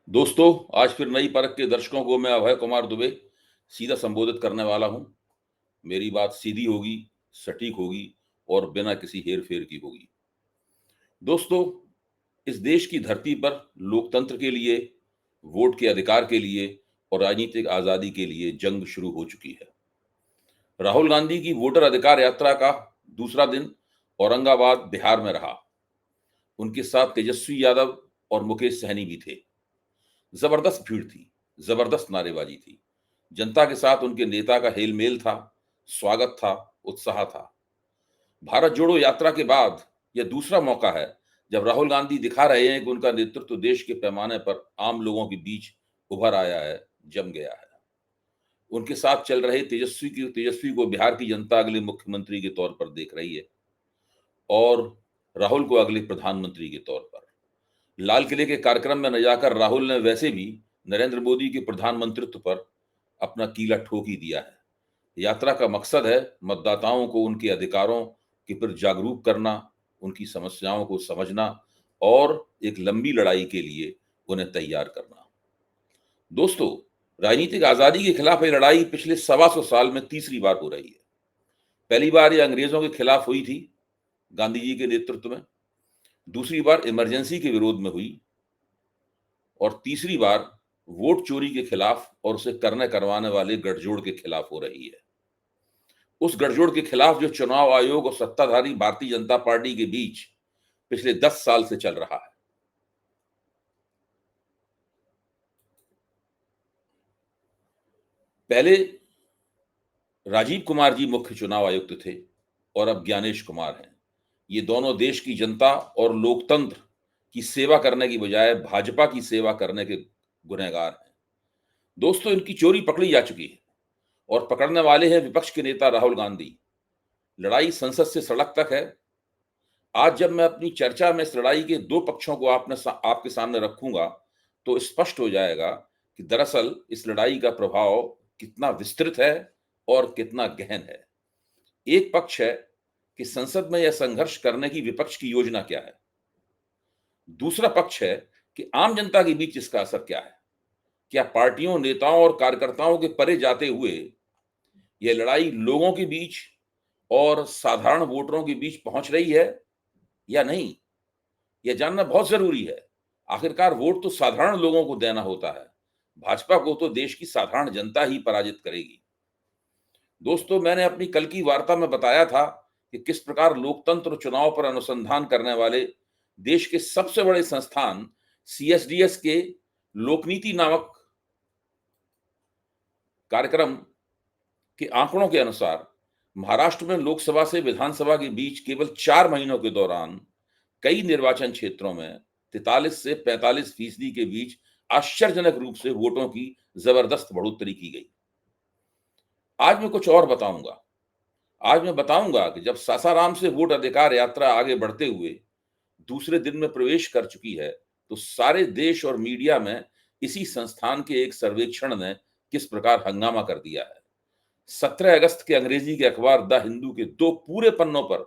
दोस्तों, आज फिर नई परख के दर्शकों को मैं अभय कुमार दुबे सीधा संबोधित करने वाला हूं। मेरी बात सीधी होगी, सटीक होगी और बिना किसी हेर-फेर की होगी। दोस्तों, इस देश की धरती पर लोकतंत्र के लिए, वोट के अधिकार के लिए और राजनीतिक आज़ादी के लिए जंग शुरू हो चुकी है। राहुल गांधी की वोटर अधिकार यात्रा का दूसरा दिन औरंगाबाद, बिहार में रहा। उनके साथ तेजस्वी यादव और मुकेश सहनी भी थे। जबरदस्त भीड़ थी, जबरदस्त नारेबाजी थी। जनता के साथ उनके नेता का हेल-मेल था, स्वागत था, उत्साह था। भारत जोड़ो यात्रा के बाद यह दूसरा मौका है जब राहुल गांधी दिखा रहे हैं कि उनका नेतृत्व देश के पैमाने पर आम लोगों के बीच उभर आया है, जम गया है। उनके साथ चल रहे तेजस्वी को बिहार की जनता अगले मुख्यमंत्री के तौर पर देख रही है और राहुल को अगले प्रधानमंत्री के तौर पर। लाल किले के कार्यक्रम में न जाकर राहुल ने वैसे भी नरेंद्र मोदी के प्रधानमंत्रित्व पर अपना कीला ठोक ही दिया है। यात्रा का मकसद है मतदाताओं को उनके अधिकारों के प्रति जागरूक करना, उनकी समस्याओं को समझना और एक लंबी लड़ाई के लिए उन्हें तैयार करना। दोस्तों, राजनीतिक आजादी के खिलाफ ये लड़ाई पिछले सवा सौ साल में तीसरी बार हो रही है। पहली बार ये अंग्रेजों के खिलाफ हुई थी, गांधी जी के नेतृत्व में। दूसरी बार इमरजेंसी के विरोध में हुई और तीसरी बार वोट चोरी के खिलाफ और उसे करने करवाने वाले गठजोड़ के खिलाफ हो रही है। उस गठजोड़ के खिलाफ जो चुनाव आयोग और सत्ताधारी भारतीय जनता पार्टी के बीच पिछले 10 साल से चल रहा है। पहले राजीव कुमार जी मुख्य चुनाव आयुक्त थे और अब ज्ञानेश कुमार हैं। ये दोनों देश की जनता और लोकतंत्र की सेवा करने की बजाय भाजपा की सेवा करने के गुनहगार हैं। दोस्तों, इनकी चोरी पकड़ी जा चुकी है और पकड़ने वाले हैं विपक्ष के नेता राहुल गांधी। लड़ाई संसद से सड़क तक है। आज जब मैं अपनी चर्चा में इस लड़ाई के दो पक्षों को आपके सामने रखूंगा, तो स्पष्ट हो जाएगा कि दरअसल इस लड़ाई का प्रभाव कितना विस्तृत है और कितना गहन है। एक पक्ष है कि संसद में यह संघर्ष करने की विपक्ष की योजना क्या है। दूसरा पक्ष है कि आम जनता के बीच इसका असर क्या है। क्या पार्टियों, नेताओं और कार्यकर्ताओं के परे जाते हुए यह लड़ाई लोगों के बीच और साधारण वोटरों के बीच पहुंच रही है या नहीं? यह जानना बहुत जरूरी है। आखिरकार वोट तो साधारण लोगों को देना होता है। भाजपा को तो देश की साधारण जनता ही पराजित करेगी। दोस्तों, मैंने अपनी कल की वार्ता में बताया था कि किस प्रकार लोकतंत्र चुनाव पर अनुसंधान करने वाले देश के सबसे बड़े संस्थान सीएसडीएस के लोकनीति नामक कार्यक्रम के आंकड़ों के अनुसार महाराष्ट्र में लोकसभा से विधानसभा के बीच केवल 4 महीनों के दौरान कई निर्वाचन क्षेत्रों में 43 से 45% के बीच आश्चर्यजनक रूप से वोटों की जबरदस्त बढ़ोतरी की गई। आज मैं कुछ और बताऊंगा। आज मैं बताऊंगा कि जब सासाराम से वोट अधिकार यात्रा आगे बढ़ते हुए दूसरे दिन में प्रवेश कर चुकी है, तो सारे देश और मीडिया में इसी संस्थान के एक सर्वेक्षण ने किस प्रकार हंगामा कर दिया है। 17 अगस्त के अंग्रेजी के अखबार द हिंदू के 2 पूरे पन्नों पर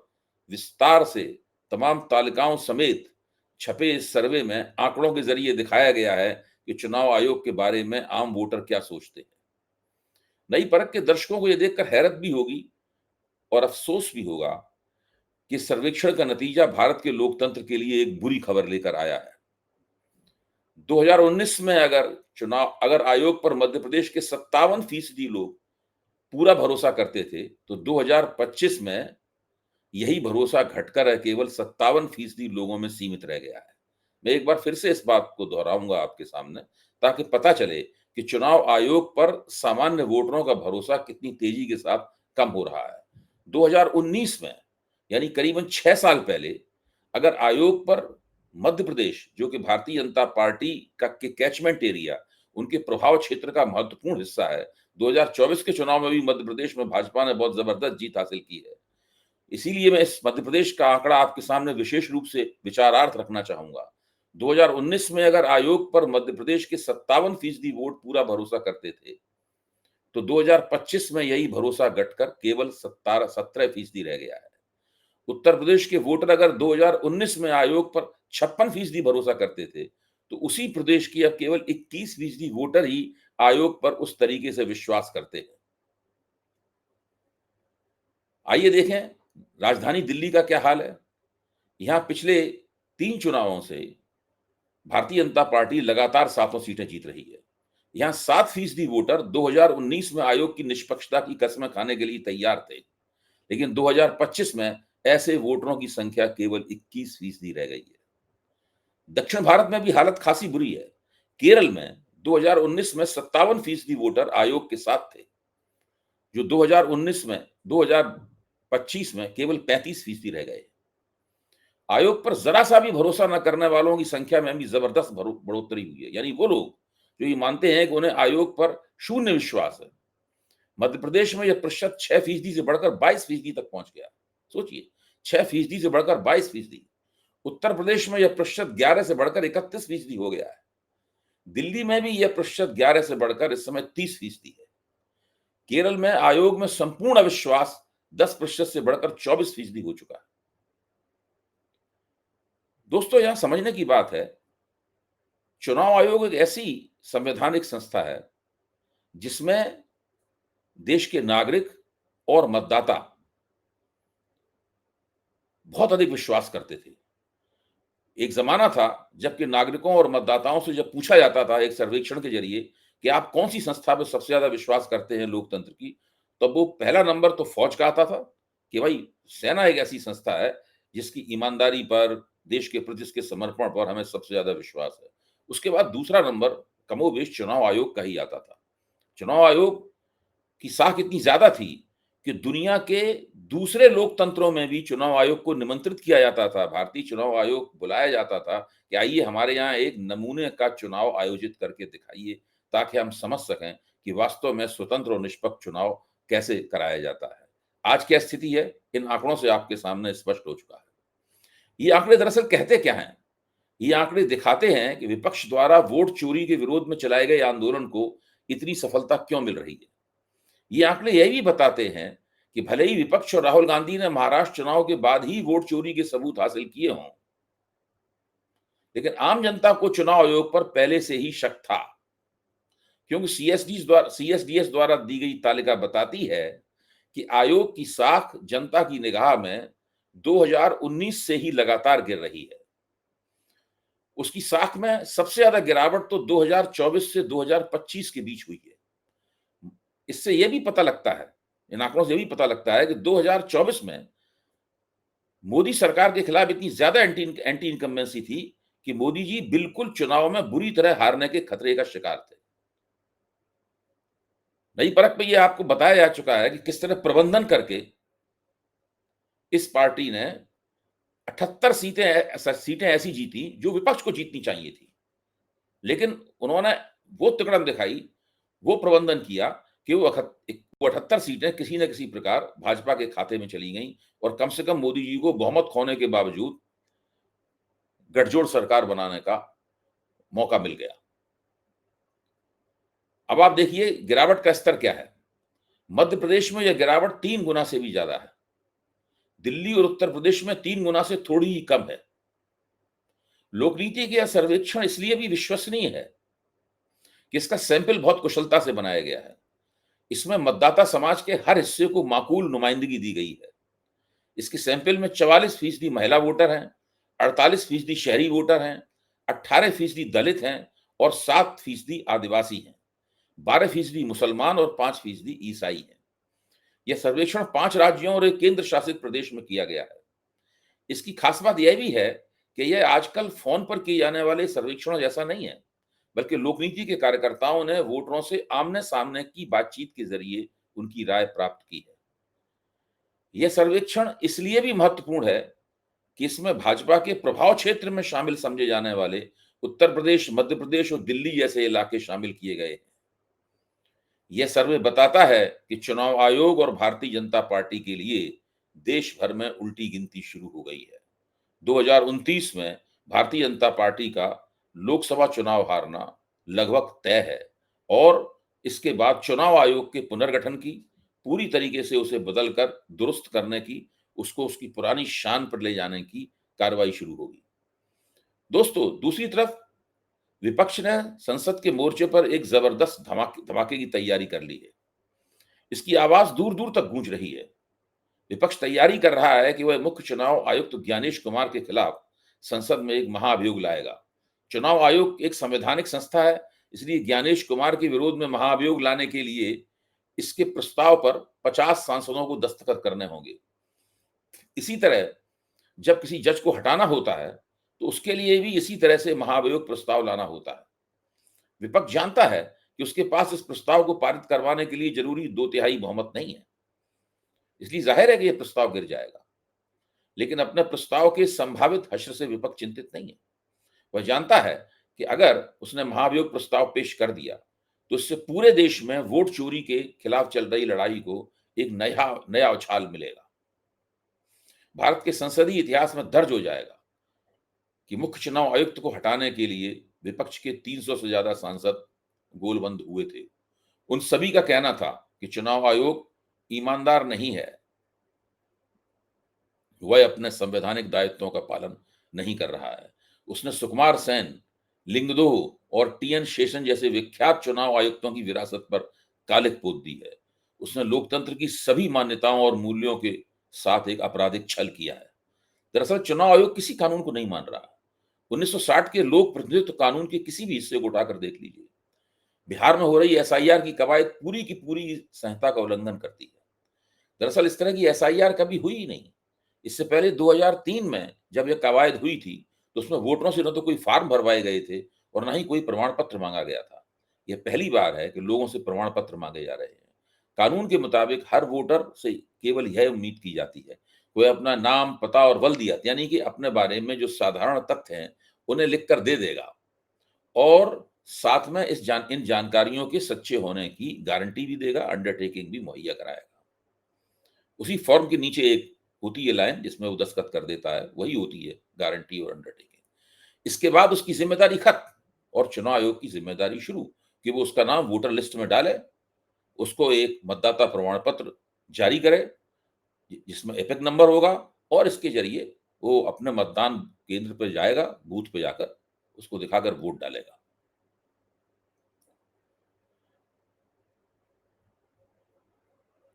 विस्तार से तमाम तालिकाओं समेत छपे इस सर्वे में आंकड़ों के जरिए दिखाया गया है कि चुनाव आयोग के बारे में आम वोटर क्या सोचते हैं। नई परख के दर्शकों को यह देखकर हैरत भी होगी और अफसोस भी होगा कि सर्वेक्षण का नतीजा भारत के लोकतंत्र के लिए एक बुरी खबर लेकर आया है। 2019 में अगर आयोग पर मध्य प्रदेश के 57% लोग पूरा भरोसा करते थे, तो 2025 में यही भरोसा घटकर केवल 57% लोगों में सीमित रह गया है। मैं एक बार फिर से इस बात को दोहराऊंगा आपके सामने, ताकि पता चले कि चुनाव आयोग पर सामान्य वोटरों का भरोसा कितनी तेजी के साथ कम हो रहा है। 2019 में, यानी करीबन 6 साल पहले, अगर आयोग पर मध्य प्रदेश, जो कि भारतीय जनता पार्टी का के कैचमेंट एरिया, उनके प्रभाव क्षेत्र का महत्वपूर्ण हिस्सा है, 2024 के चुनाव में भी मध्य प्रदेश में भाजपा ने बहुत जबरदस्त जीत हासिल की है। इसीलिए मैं इस मध्य प्रदेश का आंकड़ा आपके सामने विशेष रूप से विचारार्थ रखना चाहूंगा। 2019 में अगर आयोग पर मध्य प्रदेश के 57% वोट पूरा भरोसा करते थे, तो 2025 में यही भरोसा घटकर केवल 17% रह गया है। उत्तर प्रदेश के वोटर अगर 2019 में आयोग पर 56% भरोसा करते थे, तो उसी प्रदेश की अब केवल 21% वोटर ही आयोग पर उस तरीके से विश्वास करते हैं। आइए देखें राजधानी दिल्ली का क्या हाल है। यहां पिछले 3 चुनावों से भारतीय जनता पार्टी लगातार सातों सीटें जीत रही है। यहां 7% वोटर 2019 में आयोग की निष्पक्षता की कस्में खाने के लिए तैयार थे, लेकिन 2025 में ऐसे वोटरों की संख्या केवल 21% रह गई है। दक्षिण भारत में भी हालत खासी बुरी है। केरल में 2019 में 57% वोटर आयोग के साथ थे, जो 2019 में 2025 में केवल 35% रह गए। आयोग पर जरा सा भी भरोसा न करने वालों की संख्या में भी जबरदस्त बढ़ोतरी हुई है। यानी वो लोग जो ये मानते हैं कि उन्हें आयोग पर शून्य विश्वास है। मध्य प्रदेश में यह प्रतिशत 6% से बढ़कर 22% तक पहुंच गया। सोचिए, 6% से बढ़कर 22%। उत्तर प्रदेश में यह प्रतिशत 11 से बढ़कर 31% हो गया है। दिल्ली में भी यह प्रतिशत 11 से बढ़कर इस समय 30% है। केरल में आयोग में संपूर्ण अविश्वास 10% से बढ़कर 24% हो चुका है। दोस्तों, यहां समझने की बात है, चुनाव आयोग एक ऐसी संवैधानिक संस्था है जिसमें देश के नागरिक और मतदाता बहुत अधिक विश्वास करते थे। एक जमाना था जबकि नागरिकों और मतदाताओं से जब पूछा जाता था एक सर्वेक्षण के जरिए कि आप कौन सी संस्था पर सबसे ज्यादा विश्वास करते हैं लोकतंत्र की, तब वो पहला नंबर तो फौज का आता था कि भाई सेना एक ऐसी संस्था है जिसकी ईमानदारी पर, देश के प्रति इसके समर्पण पर हमें सबसे ज्यादा विश्वास है। उसके बाद दूसरा नंबर कमोबेश चुनाव आयोग का ही आता था। चुनाव आयोग की साख इतनी ज्यादा थी कि दुनिया के दूसरे लोकतंत्रों में भी चुनाव आयोग को निमंत्रित किया जाता था। भारतीय चुनाव आयोग बुलाया जाता था कि आइए हमारे यहाँ एक नमूने का चुनाव आयोजित करके दिखाइए, ताकि हम समझ सकें कि वास्तव में स्वतंत्र और निष्पक्ष चुनाव कैसे कराया जाता है। आज क्या स्थिति है, इन आंकड़ों से आपके सामने स्पष्ट हो चुका है। ये आंकड़े दरअसल कहते क्या हैं? ये आंकड़े दिखाते हैं कि विपक्ष द्वारा वोट चोरी के विरोध में चलाए गए आंदोलन को इतनी सफलता क्यों मिल रही है। ये आंकड़े यह भी बताते हैं कि भले ही विपक्ष और राहुल गांधी ने महाराष्ट्र चुनाव के बाद ही वोट चोरी के सबूत हासिल किए हों, लेकिन आम जनता को चुनाव आयोग पर पहले से ही शक था, क्योंकि सीएसडीएस द्वारा दी गई तालिका बताती है कि आयोग की साख जनता की निगाह में 2019 से ही लगातार गिर रही है। उसकी साख में सबसे ज्यादा गिरावट तो 2024 से 2025 के बीच हुई है। इससे यह भी पता लगता है, इन आंकड़ों से यह भी पता लगता है कि 2024 में मोदी सरकार के खिलाफ इतनी ज्यादा एंटी इनकम्बेंसी थी कि मोदी जी बिल्कुल चुनाव में बुरी तरह हारने के खतरे का शिकार थे। नई परख में यह आपको बताया जा चुका है कि किस तरह प्रबंधन करके इस पार्टी ने 78 सीटें ऐसी जीती जो विपक्ष को जीतनी चाहिए थी, लेकिन उन्होंने वो तिकड़म दिखाई, वो प्रबंधन किया कि वो 78 सीटें किसी न किसी प्रकार भाजपा के खाते में चली गईं और कम से कम मोदी जी को बहुमत खोने के बावजूद गठजोड़ सरकार बनाने का मौका मिल गया। अब आप देखिए गिरावट का स्तर क्या है। मध्य प्रदेश में यह गिरावट 3 गुना से भी ज्यादा है। दिल्ली और उत्तर प्रदेश में 3 गुना से थोड़ी ही कम है। लोकनीति के यह सर्वेक्षण इसलिए भी विश्वसनीय है कि इसका सैंपल बहुत कुशलता से बनाया गया है। इसमें मतदाता समाज के हर हिस्से को माकूल नुमाइंदगी दी गई है। इसके सैंपल में 44% महिला वोटर हैं, 48% शहरी वोटर हैं, 18% दलित हैं और 7% आदिवासी हैं, 12% मुसलमान और 5% ईसाई हैं। यह सर्वेक्षण 5 राज्यों और एक केंद्र शासित प्रदेश में किया गया है। इसकी खास बात यह भी है कि यह आजकल फोन पर किए जाने वाले सर्वेक्षणों जैसा नहीं है, बल्कि लोकनीति के कार्यकर्ताओं ने वोटरों से आमने सामने की बातचीत के जरिए उनकी राय प्राप्त की है। यह सर्वेक्षण इसलिए भी महत्वपूर्ण है कि इसमें भाजपा के प्रभाव क्षेत्र में शामिल समझे जाने वाले उत्तर प्रदेश, मध्य प्रदेश और दिल्ली जैसे इलाके शामिल किए गए हैं। यह सर्वे बताता है कि चुनाव आयोग और भारतीय जनता पार्टी के लिए देश भर में उल्टी गिनती शुरू हो गई है। 2029 में भारतीय जनता पार्टी का लोकसभा चुनाव हारना लगभग तय है और इसके बाद चुनाव आयोग के पुनर्गठन की, पूरी तरीके से उसे बदलकर दुरुस्त करने की, उसको उसकी पुरानी शान पर ले जाने की कार्रवाई शुरू होगी। दोस्तों, दूसरी तरफ विपक्ष ने संसद के मोर्चे पर एक जबरदस्त धमाके की तैयारी कर ली है। इसकी आवाज दूर-दूर तक गूंज रही है। विपक्ष तैयारी कर रहा है कि वह मुख्य चुनाव आयुक्त ज्ञानेश कुमार के खिलाफ संसद में एक महाभियोग लाएगा। चुनाव आयोग एक संवैधानिक संस्था है, इसलिए ज्ञानेश कुमार के विरोध में महाभियोग लाने के लिए इसके प्रस्ताव पर 50 सांसदों को दस्तखत करने होंगे। इसी तरह जब किसी जज को हटाना होता है, तो उसके लिए भी इसी तरह से महाभियोग प्रस्ताव लाना होता है। विपक्ष जानता है कि उसके पास इस प्रस्ताव को पारित करवाने के लिए जरूरी 2/3 बहुमत नहीं है, इसलिए जाहिर है कि यह प्रस्ताव गिर जाएगा। लेकिन अपने प्रस्ताव के संभावित हश्र से विपक्ष चिंतित नहीं है। वह जानता है कि अगर उसने महाभियोग प्रस्ताव पेश कर दिया, तो इससे पूरे देश में वोट चोरी के खिलाफ चल रही लड़ाई को एक नया नया उछाल मिलेगा। भारत के संसदीय इतिहास में दर्ज हो जाएगा कि मुख्य चुनाव आयुक्त को हटाने के लिए विपक्ष के 300 से ज्यादा सांसद गोलबंद हुए थे। उन सभी का कहना था कि चुनाव आयोग ईमानदार नहीं है, वह अपने संवैधानिक दायित्वों का पालन नहीं कर रहा है। उसने सुकुमार सेन, लिंगदोह और टीएन शेषन जैसे विख्यात चुनाव आयुक्तों की विरासत पर कालिख पोत दी है। उसने लोकतंत्र की सभी मान्यताओं और मूल्यों के साथ एक आपराधिक छल किया है। दरअसल चुनाव आयोग किसी कानून को नहीं मान रहा। 1960 के लोक प्रतिनिधित्व कानून के किसी भी हिस्से को उठाकर देख लीजिए। बिहार में हो रही एसआईआर की कवायद पूरी की पूरी संहिता का उल्लंघन करती है। दरअसल इस तरह की एसआईआर कभी हुई ही नहीं। इससे पहले 2003 में जब यह कवायद हुई थी, तो उसमें वोटरों से न तो कोई फॉर्म भरवाए गए थे और न ही कोई प्रमाण पत्र मांगा गया था। यह पहली बार है कि लोगों से प्रमाण पत्र मांगे जा रहे हैं। कानून के मुताबिक हर वोटर से केवल यह उम्मीद की जाती है, वह अपना नाम, पता और बल्दियत यानी कि अपने बारे में जो साधारण तथ्य हैं, उन्हें लिखकर दे देगा और साथ में इन जानकारियों के सच्चे होने की गारंटी भी देगा, अंडरटेकिंग भी मुहैया कराएगा। उसी फॉर्म के नीचे एक होती है लाइन जिसमें वो दस्तखत कर देता है, वही होती है गारंटी और अंडरटेकिंग। इसके बाद उसकी जिम्मेदारी खत्म और चुनाव आयोग की जिम्मेदारी शुरू कि वो उसका नाम वोटर लिस्ट में डाले, उसको एक मतदाता प्रमाण पत्र जारी करे जिसमें एपिक नंबर होगा और इसके जरिए वो अपने मतदान केंद्र पर जाएगा, बूथ पे जाकर उसको दिखाकर वोट डालेगा।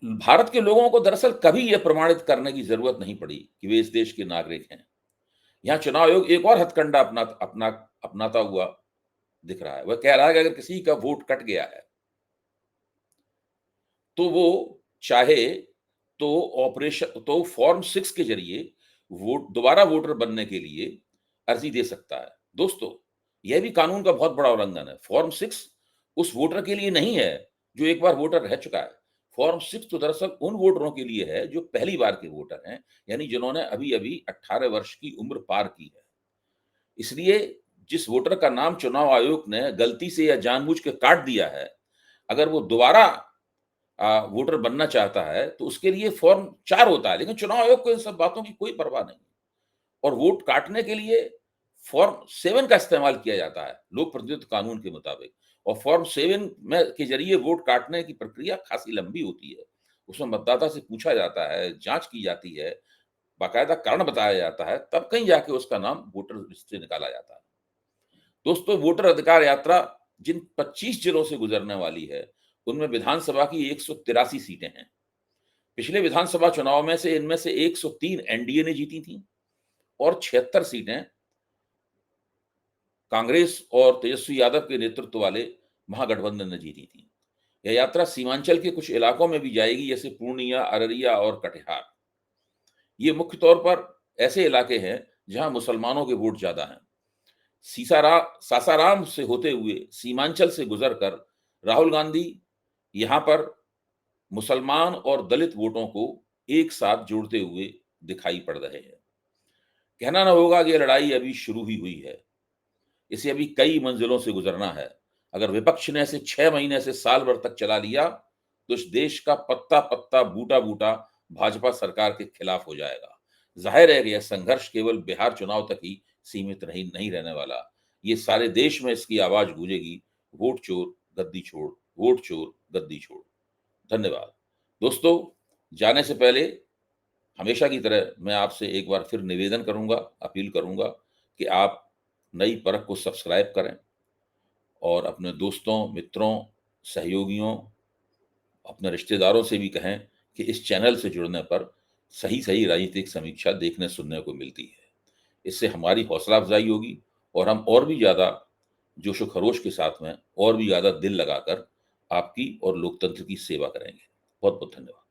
भारत के लोगों को दरअसल कभी यह प्रमाणित करने की जरूरत नहीं पड़ी कि वे इस देश के नागरिक हैं। यहाँ चुनाव आयोग एक और हथकंडा अपनाता हुआ दिख रहा है। वह कह रहा है कि अगर किसी का वोट कट गया है, तो वो चाहे तो फॉर्म 6 के जरिए दोबारा वोटर बनने के लिए अर्जी दे सकता है। दोस्तों, यह भी कानून का बहुत बड़ा उल्लंघन है। फॉर्म 6 उस वोटर के लिए नहीं है जो एक बार वोटर रह चुका है। फॉर्म 6 तो दरअसल उन वोटरों के लिए है जो पहली बार के वोटर हैं, यानी जिन्होंने अभी-अभी 18 वर्ष की उम्र पार की है। इसलिए जिस वोटर का नाम चुनाव आयोग ने गलती से या जानबूझ के काट दिया है, अगर वो दोबारा वोटर बनना चाहता है, तो उसके लिए फॉर्म 4 होता है, लेकिन चुनाव आयोग को इन सब बातों की कोई परवाह नहीं और वोट काटने के लिए फॉर्म 7 का इस्तेमाल किया जाता है, लोक प्रतिनिधित्व कानून के मुताबिक। और फॉर्म 7 में के जरिए वोट काटने की प्रक्रिया खासी लंबी होती है। उसमें मतदाता से पूछा जाता है, जाँच की जाती है, बाकायदा कारण बताया जाता है, तब कहीं जाके उसका नाम वोटर लिस्ट से निकाला जाता है। दोस्तों, वोटर अधिकार यात्रा जिन 25 जिलों से गुजरने वाली है, उनमें विधानसभा की 183 सीटें हैं। पिछले विधानसभा चुनाव में से इनमें से 103 एनडीए ने जीती थी और 76 सीटें कांग्रेस और तेजस्वी यादव के नेतृत्व वाले महागठबंधन ने जीती थी। यह यात्रा सीमांचल के कुछ इलाकों में भी जाएगी, जैसे पूर्णिया, अररिया और कटिहार। ये मुख्य तौर पर ऐसे इलाके हैं जहां मुसलमानों के वोट ज्यादा हैं। सासाराम से होते हुए सीमांचल से गुजरकर राहुल गांधी यहां पर मुसलमान और दलित वोटों को एक साथ जोड़ते हुए दिखाई पड़ रहे हैं। कहना न होगा कि यह लड़ाई अभी शुरू ही हुई है, इसे अभी कई मंजिलों से गुजरना है। अगर विपक्ष ने इसे 6 महीने से साल भर तक चला लिया, तो इस देश का पत्ता पत्ता, बूटा बूटा भाजपा सरकार के खिलाफ हो जाएगा। जाहिर है कि यह संघर्ष केवल बिहार चुनाव तक ही सीमित नहीं रहने वाला। ये सारे देश में इसकी आवाज गूंजेगी, वोट चोर गद्दी छोड़, वोट चोर गद्दी छोड़। धन्यवाद। दोस्तों, जाने से पहले हमेशा की तरह मैं आपसे एक बार फिर निवेदन करूंगा, अपील करूंगा कि आप नई परख को सब्सक्राइब करें, और अपने दोस्तों, मित्रों, सहयोगियों, अपने रिश्तेदारों से भी कहें कि इस चैनल से जुड़ने पर सही-सही राजनीतिक समीक्षा देखने सुनने को मिलती है। इससे हमारी हौसला अफ़ज़ाई होगी और हम और भी ज़्यादा जोश-ओ-खरोश के साथ में और भी ज़्यादा दिल लगाकर आपकी और लोकतंत्र की सेवा करेंगे। बहुत-बहुत धन्यवाद।